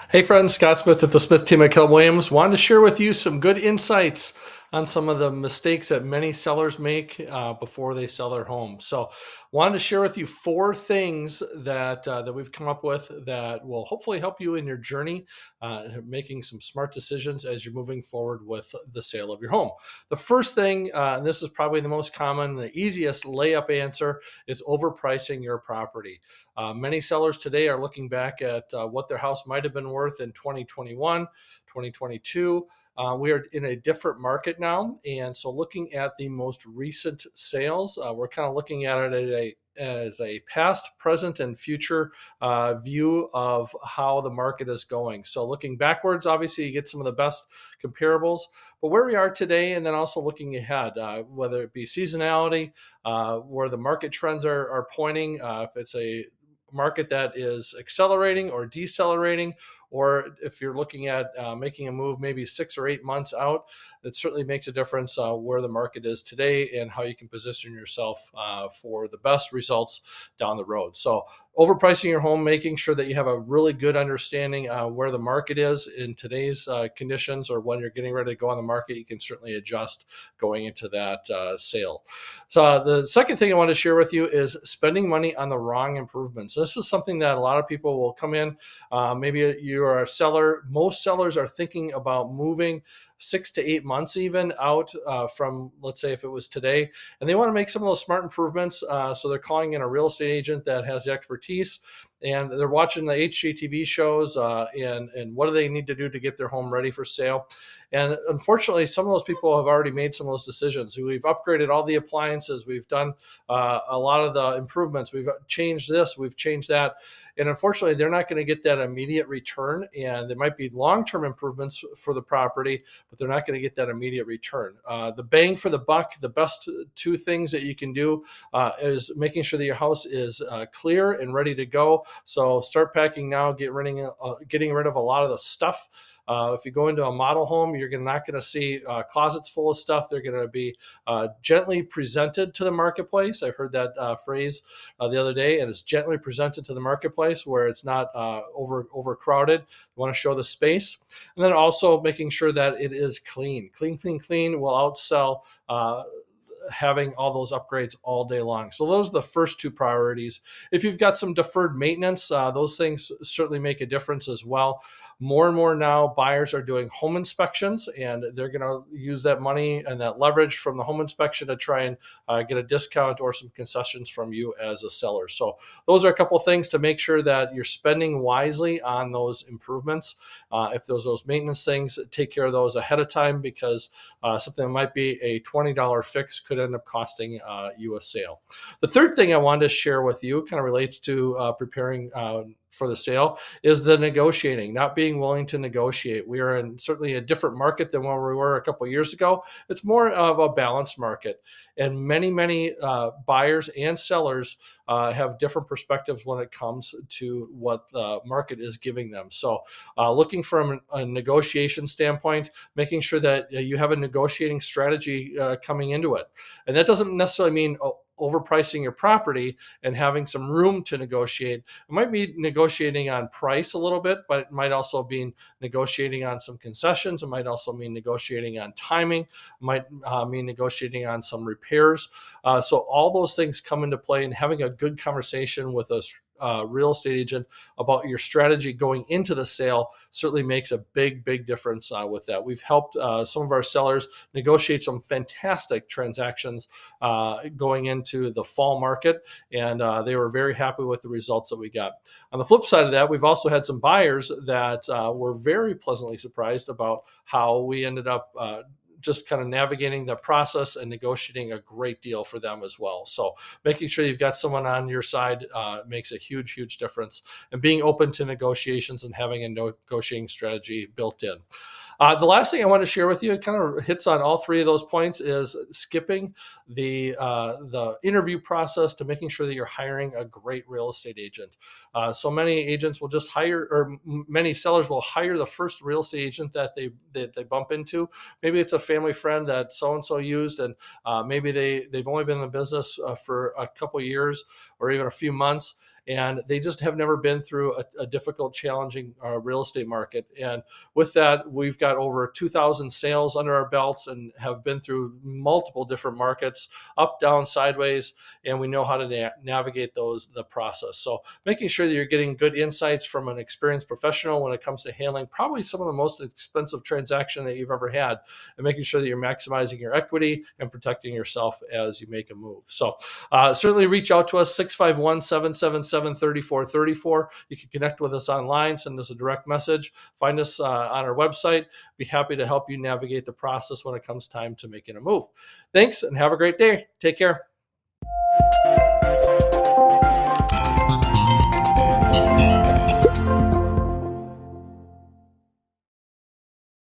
Hey friends, Scott Smith at the Smith team at Keller Williams. Wanted to share with you some good insights on some of the mistakes that many sellers make before they sell their home. So, wanted to share with you four things that we've come up with that will hopefully help you in your journey, making some smart decisions as you're moving forward with the sale of your home. The first thing, and this is probably the most common, the easiest layup answer, is overpricing your property. Many sellers today are looking back at what their house might have been worth in 2021, 2022. We are in a different market now. And so, looking at the most recent sales, we're kind of looking at it as a past, present, and future view of how the market is going. So, looking backwards, obviously, you get some of the best comparables, but where we are today, and then also looking ahead, whether it be seasonality, where the market trends are pointing, if it's a market that is accelerating or decelerating, or if you're looking at making a move maybe 6 or 8 months out, it certainly makes a difference where the market is today and how you can position yourself for the best results down the road. So, overpricing your home, making sure that you have a really good understanding where the market is in today's conditions, or when you're getting ready to go on the market, you can certainly adjust going into that sale. So, the second thing I want to share with you is spending money on the wrong improvements. This is something that a lot of people will come in. Maybe you are a seller. Most sellers are thinking about moving 6 to 8 months even out from, let's say, if it was today, and they want to make some of those smart improvements. So they're calling in a real estate agent that has the expertise, and they're watching the HGTV shows, and what do they need to do to get their home ready for sale. And unfortunately, some of those people have already made some of those decisions. We've upgraded all the appliances. We've done a lot of the improvements. We've changed this. We've changed that. And unfortunately, they're not going to get that immediate return. And there might be long-term improvements for the property, but they're not going to get that immediate return. The bang for the buck, the best two things that you can do is making sure that your house is clear and ready to go. So start packing now, getting rid of a lot of the stuff. If you go into a model home, you're not going to see closets full of stuff. They're going to be gently presented to the marketplace. I heard that phrase the other day, and it's gently presented to the marketplace where it's not overcrowded. You want to show the space, and then also making sure that it is clean. Clean will outsell having all those upgrades all day long. So those are the first two priorities. If you've got some deferred maintenance, those things certainly make a difference as well. More and more now, buyers are doing home inspections, and they're going to use that money and that leverage from the home inspection to try and get a discount or some concessions from you as a seller. So those are a couple of things to make sure that you're spending wisely on those improvements. If those maintenance things, take care of those ahead of time, because something that might be a $20 fix could end up costing you a sale. The third thing I wanted to share with you kind of relates to preparing for the sale is the negotiating, not being willing to negotiate. We are in certainly a different market than when we were a couple of years ago. It's more of a balanced market, and many buyers and sellers have different perspectives when it comes to what the market is giving them. So looking from a negotiation standpoint, making sure that you have a negotiating strategy coming into it. And that doesn't necessarily mean overpricing your property and having some room to negotiate. It might be negotiating on price a little bit, but it might also be negotiating on some concessions. It might also mean negotiating on timing. It might mean negotiating on some repairs. So all those things come into play, and having a good conversation with a real estate agent about your strategy going into the sale certainly makes a big difference with that. We've helped some of our sellers negotiate some fantastic transactions going into the fall market, and they were very happy with the results that we got. On the flip side of that, we've also had some buyers that were very pleasantly surprised about how we ended up just kind of navigating the process and negotiating a great deal for them as well. So making sure you've got someone on your side makes a huge difference, and being open to negotiations and having a negotiating strategy built in. The last thing I want to share with you, it kind of hits on all three of those points, is skipping the interview process to making sure that you're hiring a great real estate agent. So many agents will just hire, or many sellers will hire the first real estate agent that they bump into. Maybe it's a family friend that so-and-so used, and maybe they've only been in the business for a couple years or even a few months. and they just have never been through a difficult, challenging real estate market. And with that, we've got over 2,000 sales under our belts and have been through multiple different markets, up, down, sideways, and we know how to navigate the process. So making sure that you're getting good insights from an experienced professional when it comes to handling probably some of the most expensive transaction that you've ever had, and making sure that you're maximizing your equity and protecting yourself as you make a move. So certainly reach out to us, 651-777-3434. You can connect with us online, send us a direct message, find us on our website. Be happy to help you navigate the process when it comes time to making a move. Thanks, and have a great day. Take care.